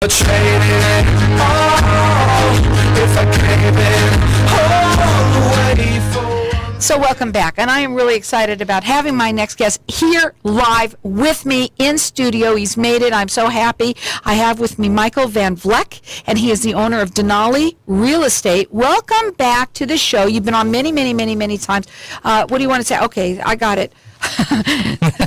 Trade it all if I gave it all away for. So welcome back, and I am really excited about having my next guest here live with me in studio. He's made it. I'm so happy. I have with me Michael Van Vleck, and he is the owner of Danali RealEstate. Welcome back to the show. You've been on many, many, many, many times. What do you want to say? Okay, I got it.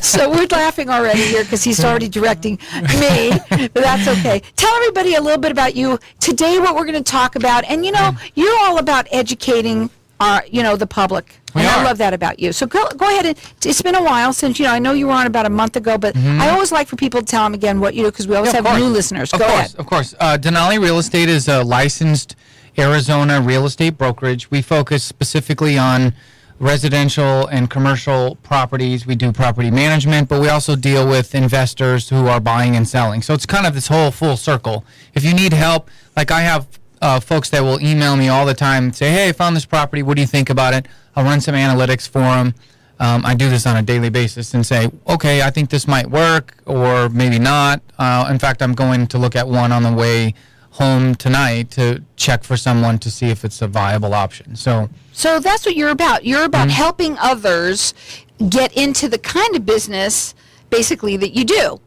So we're laughing already here because he's already directing me, but that's okay. Tell everybody a little bit about you today, what we're going to talk about, and you're all about educating the public. And I love that about you. So go ahead, and it's been a while since, I know you were on about a month ago, but I always like for people to tell them again what you do because we always have new listeners. Go ahead. Of course. Denali RealEstate is a licensed Arizona real estate brokerage. We focus specifically on residential and commercial properties. We do property management, but we also deal with investors who are buying and selling. So it's kind of this whole full circle. If you need help, like I have folks that will email me all the time and say, hey, I found this property. What do you think about it? I'll run some analytics for them. I do this on a daily basis and say, okay, I think this might work or maybe not. In fact, I'm going to look at one on the way home tonight to check for someone to see if it's a viable option. So that's what you're about. You're about helping others get into the kind of business, basically, that you do.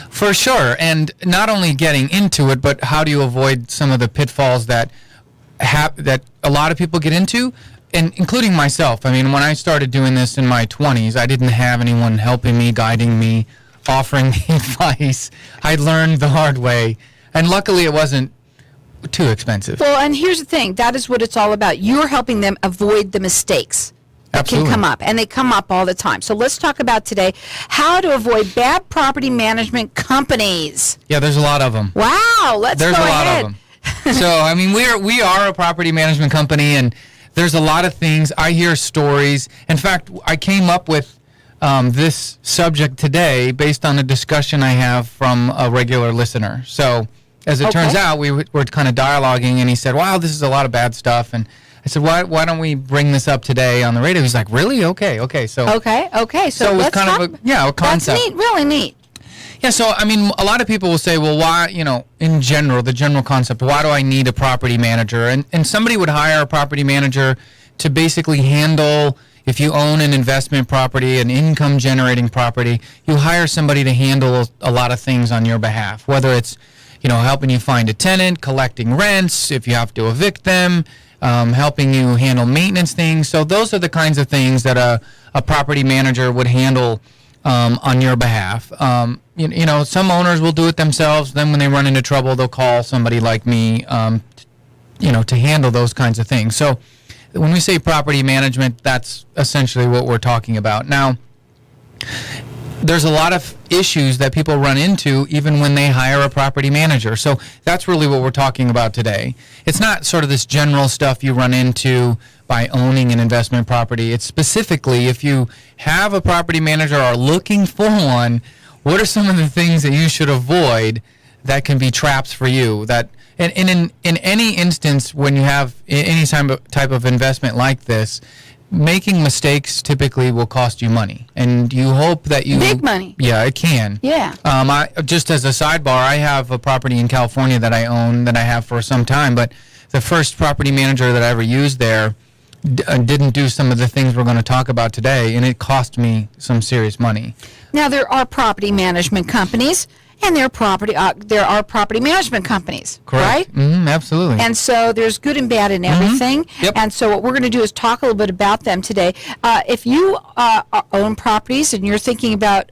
For sure. And not only getting into it, but how do you avoid some of the pitfalls that a lot of people get into, and including myself. I mean, when I started doing this in my 20s, I didn't have anyone helping me, guiding me, offering me advice. I learned the hard way. And luckily, it wasn't too expensive. Well, and here's the thing. That is what it's all about. You're helping them avoid the mistakes that Absolutely. can come up, and they come up all the time. So let's talk about today how to avoid bad property management companies. Yeah, there's a lot of them. Wow, there's go a lot ahead. of them. So, I mean, we are a property management company, and there's a lot of things. I hear stories. In fact, I came up with this subject today based on a discussion I have from a regular listener. So, as it turns out, we were kind of dialoguing, and he said, wow, this is a lot of bad stuff. And I said, why don't we bring this up today on the radio? He's like, really? Okay. So Okay. So it was let's kind talk. of a concept. That's neat, really neat. Yeah, so, I mean, a lot of people will say, well, why, in general, the general concept, why do I need a property manager? And somebody would hire a property manager to basically handle, if you own an investment property, an income-generating property, you hire somebody to handle a lot of things on your behalf, whether it's, helping you find a tenant, collecting rents, if you have to evict them, helping you handle maintenance things. So those are the kinds of things that a property manager would handle on your behalf. Some owners will do it themselves. Then when they run into trouble, they'll call somebody like me, to handle those kinds of things. So when we say property management, that's essentially what we're talking about. Now, there's a lot of issues that people run into even when they hire a property manager. So that's really what we're talking about today. It's not sort of this general stuff you run into by owning an investment property. It's specifically if you have a property manager or are looking for one, what are some of the things that you should avoid that can be traps for you? That in any instance when you have any type of investment like this, making mistakes typically will cost you money, and you hope that you... Big money. Yeah, it can. Yeah. Just as a sidebar, I have a property in California that I own that I have for some time, but the first property manager that I ever used there didn't do some of the things we're going to talk about today, and it cost me some serious money. Now, there are property management companies, and there are property management companies, Correct. right? Absolutely. And so there's good and bad in everything. Yep. And so what we're going to do is talk a little bit about them today. If you own properties and you're thinking about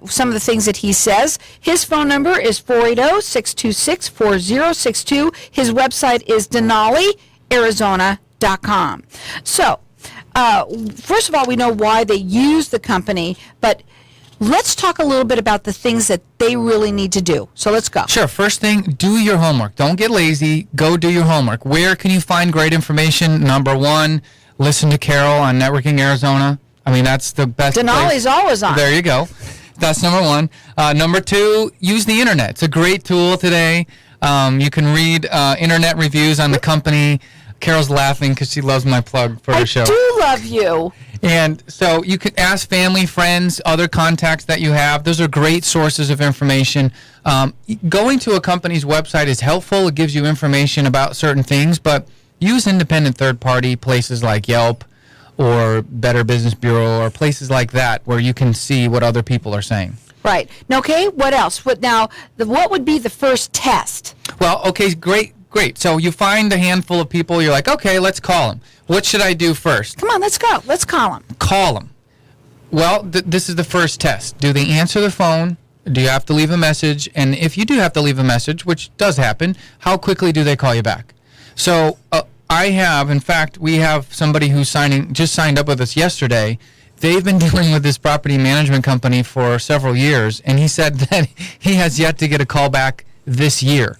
some of the things that he says, his phone number is 480-626-4062. His website is DenaliArizona.com. So, first of all, we know why they use the company, but let's talk a little bit about the things that they really need to do. So let's go. Sure. First thing, do your homework. Don't get lazy. Go do your homework. Where can you find great information? Number one, listen to Carol on Networking Arizona. I mean, that's the best Denali's always on. There you go. That's number one. Number two, use the internet. It's a great tool today. You can read internet reviews on the company, Carol's laughing because she loves my plug for her I show. do love you. And so you can ask family, friends, other contacts that you have. Those are great sources of information. Going to a company's website is helpful. It gives you information about certain things, but use independent third-party places like Yelp or Better Business Bureau or places like that where you can see what other people are saying. Right. Now, okay, what else? What would be the first test? Well, okay, great. So you find a handful of people. You're like, okay, let's call them. What should I do first? Come on, let's go. Let's call them. Call them. Well, this is the first test. Do they answer the phone? Do you have to leave a message? And if you do have to leave a message, which does happen, how quickly do they call you back? So in fact, we have somebody who's just signed up with us yesterday. They've been dealing with this property management company for several years, and he said that he has yet to get a call back this year.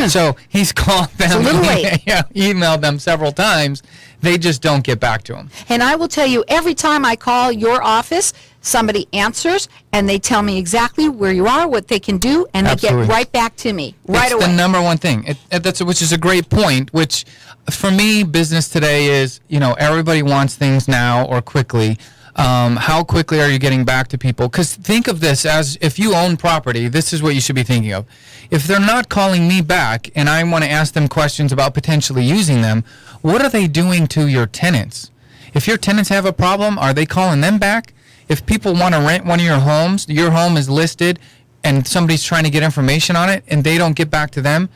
So he's called them, it's a little late. Emailed them several times. They just don't get back to him. And I will tell you, every time I call your office, somebody answers, and they tell me exactly where you are, what they can do, and they Absolutely. get right back to me right away. It's the number one thing. Which is a great point, which for me, business today is, everybody wants things now or quickly. How quickly are you getting back to people? Because think of this as if you own property, this is what you should be thinking of. If they're not calling me back and I want to ask them questions about potentially using them, what are they doing to your tenants? If your tenants have a problem, are they calling them back? If people want to rent one of your homes, your home is listed and somebody's trying to get information on it and they don't get back to them,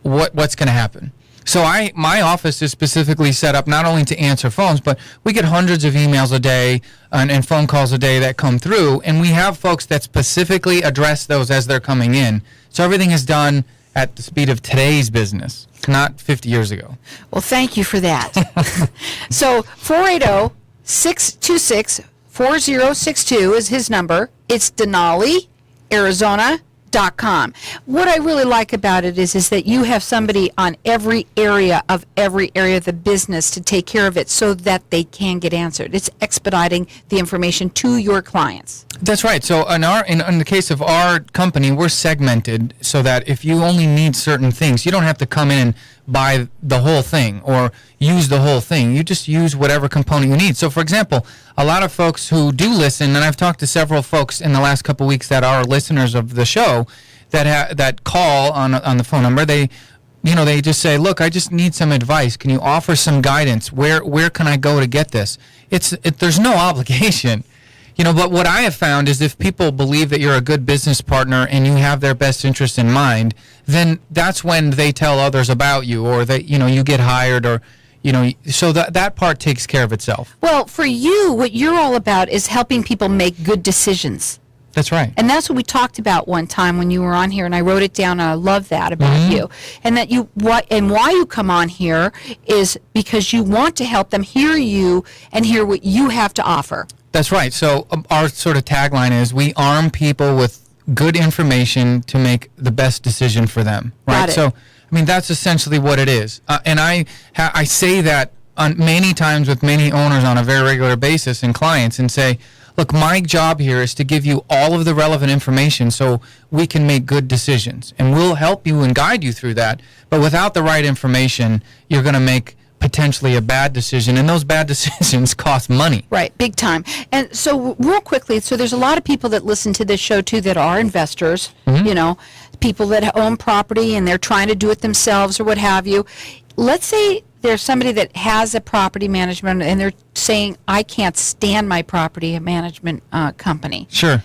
what's going to happen? So my office is specifically set up not only to answer phones, but we get hundreds of emails a day and phone calls a day that come through, and we have folks that specifically address those as they're coming in. So everything is done at the speed of today's business, not 50 years ago. Well, thank you for that. So 480-626-4062 is his number. It's Denali, Arizona.com. What I really like about it is that you have somebody on every area of the business to take care of it so that they can get answered. It's expediting the information to your clients. That's right. So in the case of our company, we're segmented so that if you only need certain things, you don't have to come in and buy the whole thing or use the whole thing. You just use whatever component you need. So, for example, a lot of folks who do listen, and I've talked to several folks in the last couple of weeks that are listeners of the show that call on the phone number. They just say, "Look, I just need some advice. Can you offer some guidance? Where can I go to get this?" There's no obligation. But what I have found is if people believe that you're a good business partner and you have their best interest in mind, then that's when they tell others about you, or that you get hired, or so that part takes care of itself. Well, for you, what you're all about is helping people make good decisions. That's right. And that's what we talked about one time when you were on here, and I wrote it down, and I love that about you. And that why you come on here is because you want to help them hear you and hear what you have to offer. That's right. So our sort of tagline is we arm people with good information to make the best decision for them. Right. Got it. So, that's essentially what it is. And I say that on many times with many owners on a very regular basis and clients, and say, look, my job here is to give you all of the relevant information so we can make good decisions. And we'll help you and guide you through that. But without the right information, you're going to make potentially a bad decision, and those bad decisions cost money. Right, big time. And so real quickly, so there's a lot of people that listen to this show too that are investors, people that own property and they're trying to do it themselves or what have you. Let's say there's somebody that has a property management and they're saying, I can't stand my property management company. Sure.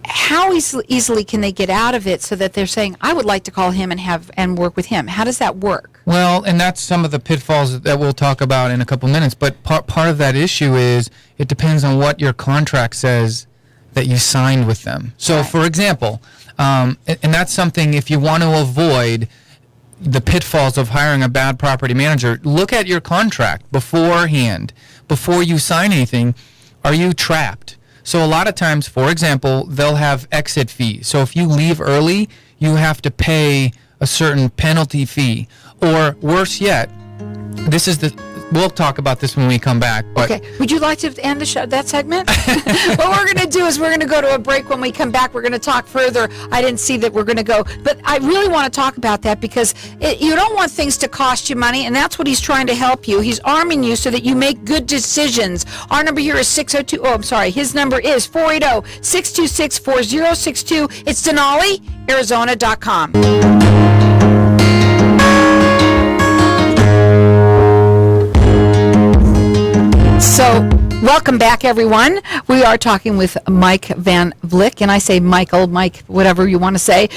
How easily can they get out of it so that they're saying, I would like to call him and work with him? How does that work? Well, and that's some of the pitfalls that we'll talk about in a couple minutes. But part of that issue is it depends on what your contract says that you signed with them. So, Right. for example, and that's something if you want to avoid the pitfalls of hiring a bad property manager, look at your contract beforehand. Before you sign anything, are you trapped? So a lot of times, for example, they'll have exit fees. So if you leave early, you have to pay a certain penalty fee. Or worse yet, this is we'll talk about this when we come back. But Okay. Would you like to end the show, that segment? What we're going to do is we're going to go to a break. When we come back, we're going to talk further. I didn't see that we're going to go, but I really want to talk about that because you don't want things to cost you money, and that's what he's trying to help you. He's arming you so that you make good decisions. Our number here is 602. Oh, I'm sorry. His number is 480-626-4062. It's Denali, Arizona.com. So, welcome back, everyone. We are talking with Mike Van Vlick, and I say Michael, Mike, whatever you want to say.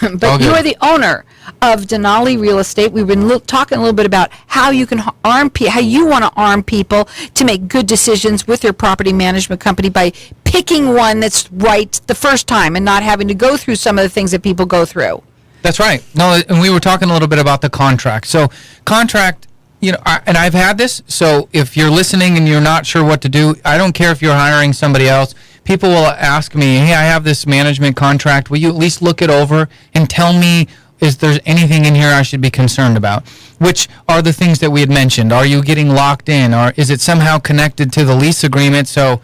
But you are the owner of Danali Real Estate. We've been talking a little bit about how you can how you want to arm people to make good decisions with your property management company by picking one that's right the first time and not having to go through some of the things that people go through. That's right. No, and we were talking a little bit about the contract. So, contract, and I've had this. So, if you're listening and you're not sure what to do, I don't care if you're hiring somebody else. People will ask me, hey, I have this management contract. Will you at least look it over and tell me if there's anything in here I should be concerned about? Which are the things that we had mentioned? Are you getting locked in? Or is it somehow connected to the lease agreement? So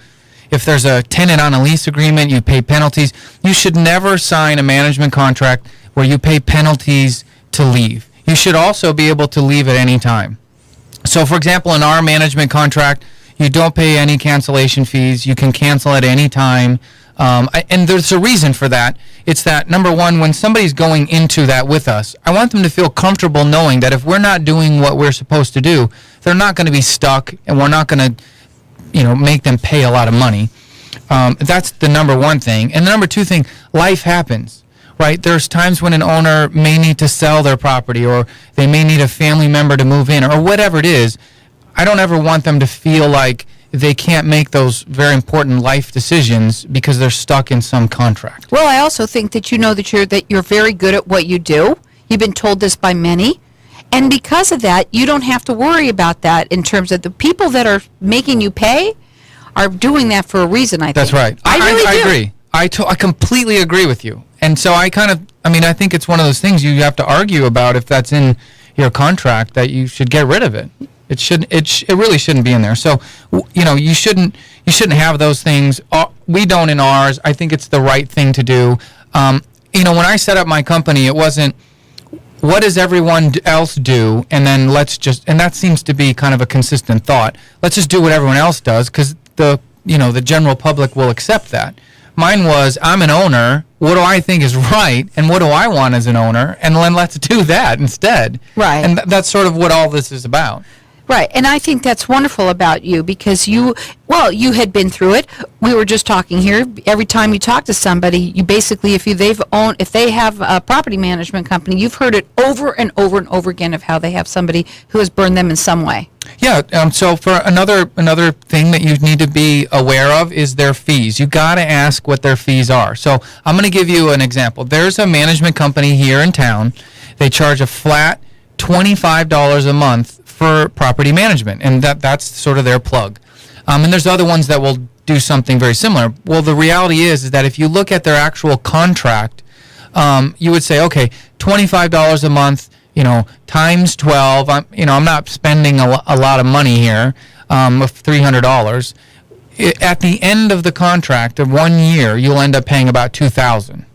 if there's a tenant on a lease agreement, you pay penalties. You should never sign a management contract where you pay penalties to leave. You should also be able to leave at any time. So, for example, in our management contract, you don't pay any cancellation fees. You can cancel at any time. And there's a reason for that. It's that, number one, when somebody's going into that with us, I want them to feel comfortable knowing that if we're not doing what we're supposed to do, they're not going to be stuck, and we're not going to, make them pay a lot of money. That's the number one thing. And the number two thing, life happens, right? There's times when an owner may need to sell their property, or they may need a family member to move in, or whatever it is. I don't ever want them to feel like they can't make those very important life decisions because they're stuck in some contract. Well, I also think that that you're very good at what you do. You've been told this by many. And because of that, you don't have to worry about that in terms of the people that are making you pay are doing that for a reason, I think. That's right. I really do. Agree. I completely agree with you. And so I think it's one of those things you have to argue about if that's in your contract, that you should get rid of it. It really shouldn't be in there. So, you shouldn't have those things. We don't in ours. I think it's the right thing to do. When I set up my company, it wasn't, what does everyone else do? And then and that seems to be kind of a consistent thought. Let's just do what everyone else does because the general public will accept that. Mine was, I'm an owner. What do I think is right? And what do I want as an owner? And then let's do that instead. Right. And that's sort of what all this is about. Right, and I think that's wonderful about you because you had been through it. We were just talking here. Every time you talk to somebody, you basically, if they have a property management company, you've heard it over and over and over again of how they have somebody who has burned them in some way. Yeah. So for another thing that you need to be aware of is their fees. You got to ask what their fees are. So I'm going to give you an example. There's a management company here in town. They charge a flat $25 a month for property management, and that's sort of their plug. And there's other ones that will do something very similar. Well, the reality is that if you look at their actual contract, you would say, okay, $25 a month, times 12. I'm not spending a lot of money here, of $300. At the end of the contract of 1 year, you'll end up paying about $2,000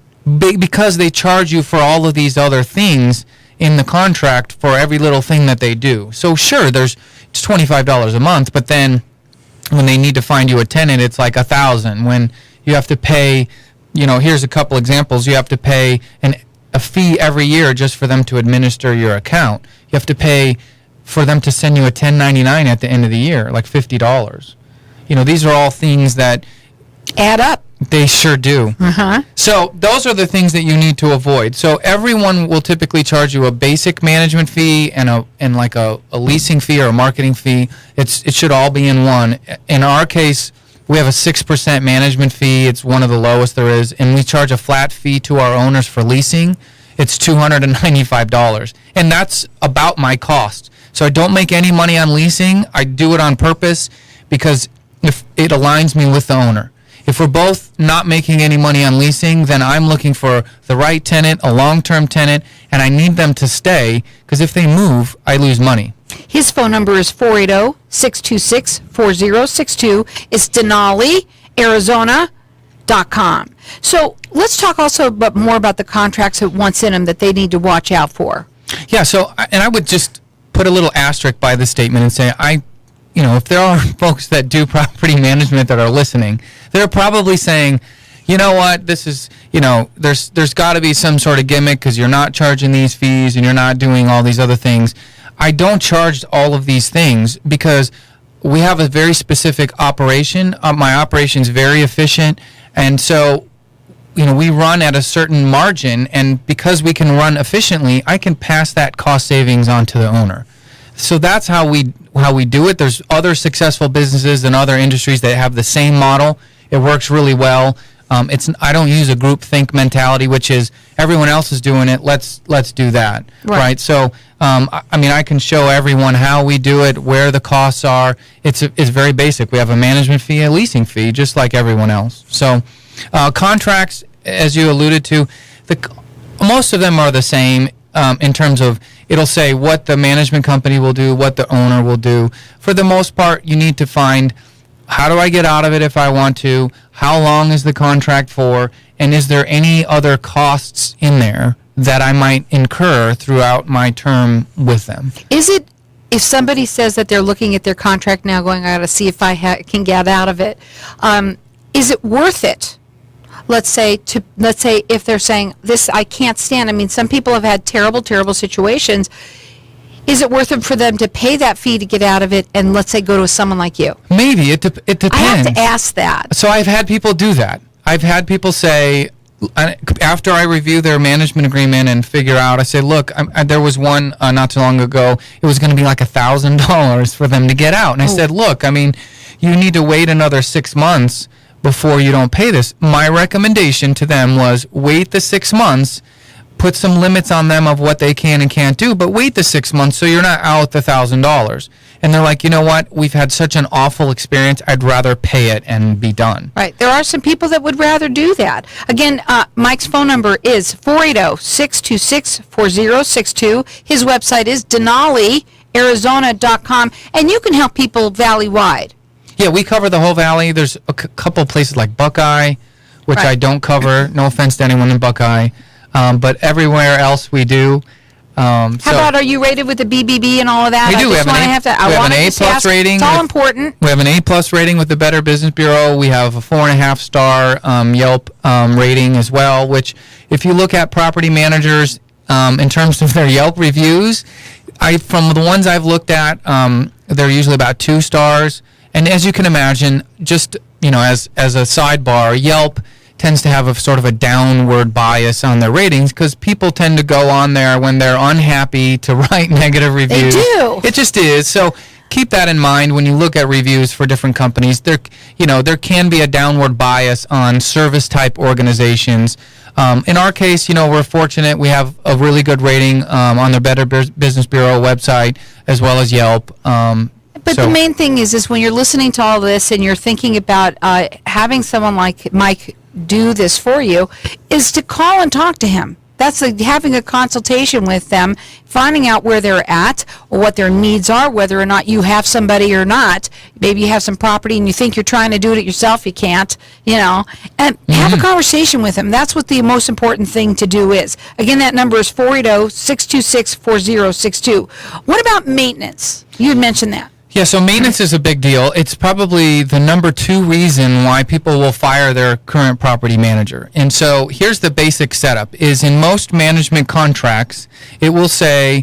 because they charge you for all of these other things in the contract for every little thing that they do. So sure, it's $25 a month, but then when they need to find you a tenant, it's like $1,000. When you have to pay, here's a couple examples. You have to pay a fee every year just for them to administer your account. You have to pay for them to send you a 1099 at the end of the year, like $50. These are all things that add up. They sure do. Uh-huh. So those are the things that you need to avoid. So everyone will typically charge you a basic management fee and a leasing fee or a marketing fee. It should all be in one. In our case, we have a 6% management fee. It's one of the lowest there is, and we charge a flat fee to our owners for leasing. It's $295, and that's about my cost. So I don't make any money on leasing. I do it on purpose because if it aligns me with the owner. If we're both not making any money on leasing, then I'm looking for the right tenant, a long-term tenant, and I need them to stay because if they move, I lose money. His phone number is 480-626-4062. It's DenaliArizona.com. So let's talk also more about the contracts that once in them that they need to watch out for. Yeah, so, and I would just put a little asterisk by the statement and say, if there are folks that do property management that are listening, they're probably saying, you know what, this is, there's got to be some sort of gimmick because you're not charging these fees and you're not doing all these other things. I don't charge all of these things because we have a very specific operation. My operation's very efficient, and so we run at a certain margin, and because we can run efficiently, I can pass that cost savings on to the owner. So that's how we do it. There's other successful businesses and other industries that have the same model. It works really well. I don't use a group think mentality, which is everyone else is doing it. Let's do that. Right. So I can show everyone how we do it, where the costs are. It's very basic. We have a management fee, a leasing fee, just like everyone else. So contracts, as you alluded to, most of them are the same in terms of it'll say what the management company will do, what the owner will do. For the most part, you need to find how do I get out of it if I want to, how long is the contract for, and is there any other costs in there that I might incur throughout my term with them. Is it, if somebody says that they're looking at their contract now going, I got to see if I can get out of it, is it worth it? Let's say if they're saying, this I can't stand. I mean, some people have had terrible, terrible situations. Is it worth it for them to pay that fee to get out of it and, let's say, go to someone like you? Maybe. It depends. I have to ask that. So I've had people do that. I've had people say, after I review their management agreement and figure out, I say, look, there was one not too long ago, it was going to be like $1,000 for them to get out. And I said, look, I mean, you need to wait another 6 months before you don't pay this. My recommendation to them was wait the 6 months, put some limits on them of what they can and can't do, but wait the 6 months so you're not out the $1,000. And they're like, you know what? We've had such an awful experience. I'd rather pay it and be done. Right. There are some people that would rather do that. Again, Mike's phone number is 480-626-4062. His website is DenaliArizona.com, and you can help people valley-wide. Yeah, we cover the whole valley. There's a couple places like Buckeye, which I don't cover. No offense to anyone in Buckeye. But everywhere else we do. How about, are you rated with the BBB and all of that? We do. We have an A+ rating. It's all important. We have an A+ rating with the Better Business Bureau. We have a 4.5-star Yelp rating as well, which if you look at property managers in terms of their Yelp reviews, from the ones I've looked at, they're usually about 2 stars. And as you can imagine, just as a sidebar, Yelp tends to have a sort of a downward bias on their ratings because people tend to go on there when they're unhappy to write negative reviews. They do. It just is. So keep that in mind when you look at reviews for different companies. There can be a downward bias on service type organizations. In our case, we're fortunate. We have a really good rating on the Better Business Bureau website as well as Yelp. But the main thing is when you're listening to all this and you're thinking about having someone like Mike do this for you, is to call and talk to him. That's having a consultation with them, finding out where they're at or what their needs are, whether or not you have somebody or not. Maybe you have some property and you think you're trying to do it yourself. You can't, and have a conversation with him. That's what the most important thing to do is. Again, that number is 480-626-4062. What about maintenance? You had mentioned that. Yeah, so maintenance is a big deal. It's probably the number 2 reason why people will fire their current property manager. And so here's the basic setup, is in most management contracts, it will say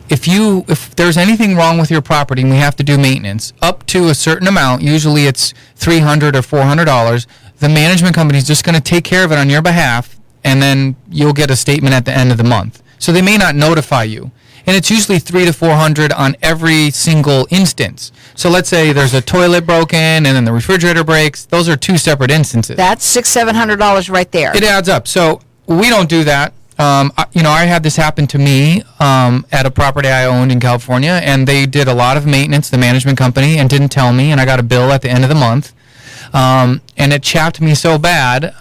if there's anything wrong with your property and we have to do maintenance, up to a certain amount, usually it's $300 or $400, the management company is just going to take care of it on your behalf, and then you'll get a statement at the end of the month. So they may not notify you. And it's usually $300 to $400 on every single instance. So let's say there's a toilet broken and then the refrigerator breaks. Those are 2 separate instances. That's $600-700 right there. It adds up. So we don't do that. I had this happen to me at a property I owned in California, and they did a lot of maintenance, the management company, and didn't tell me, and I got a bill at the end of the month. And it chapped me so bad.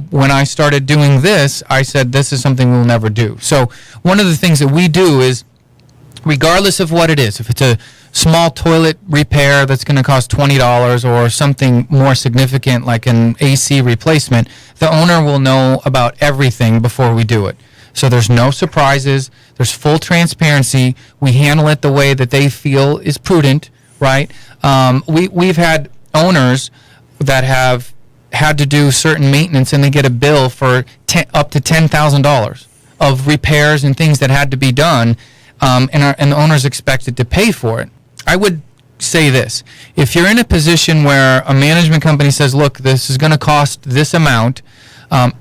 When I started doing this, I said, this is something we'll never do. So one of the things that we do is regardless of what it is. If it's a small toilet repair that's going to cost $20 or something more significant like an AC replacement, the owner will know about everything before we do it. So there's no surprises. There's full transparency. We handle it the way that they feel is prudent, right? We've had owners that have had to do certain maintenance and they get a bill for up to $10,000 of repairs and things that had to be done, and the owner's expected to pay for it. I would say this: if you're in a position where a management company says, look, this is going to cost this amount,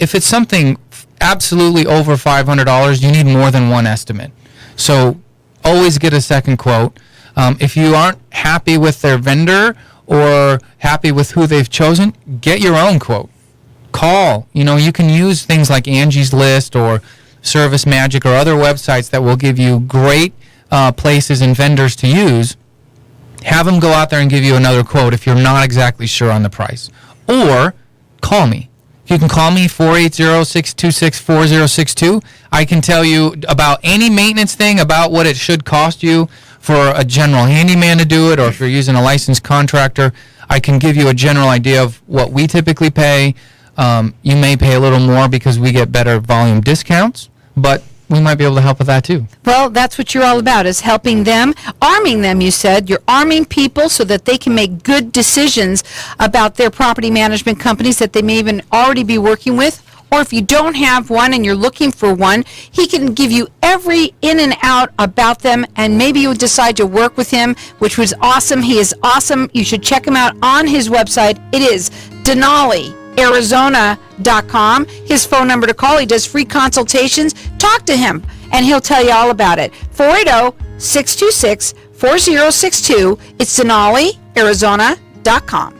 if it's something absolutely over $500, you need more than one estimate. So always get a second quote. If you aren't happy with their vendor or happy with who they've chosen, get your own quote. Call. You can use things like Angie's List or Service Magic or other websites that will give you great places and vendors to use. Have them go out there and give you another quote if you're not exactly sure on the price. Or call me. You can call me, 480-626-4062. I can tell you about any maintenance thing, about what it should cost you for a general handyman to do it, or if you're using a licensed contractor, I can give you a general idea of what we typically pay. You may pay a little more because we get better volume discounts, but we might be able to help with that too. Well, that's what you're all about, is helping them, arming them, you said. You're arming people so that they can make good decisions about their property management companies that they may even already be working with. Or if you don't have one and you're looking for one, he can give you every in and out about them, and maybe you'll decide to work with him, which was awesome. He is awesome. You should check him out on his website. It is DanaliArizona.com. His phone number to call. He does free consultations. Talk to him, and he'll tell you all about it. 480-626-4062. It's DanaliArizona.com.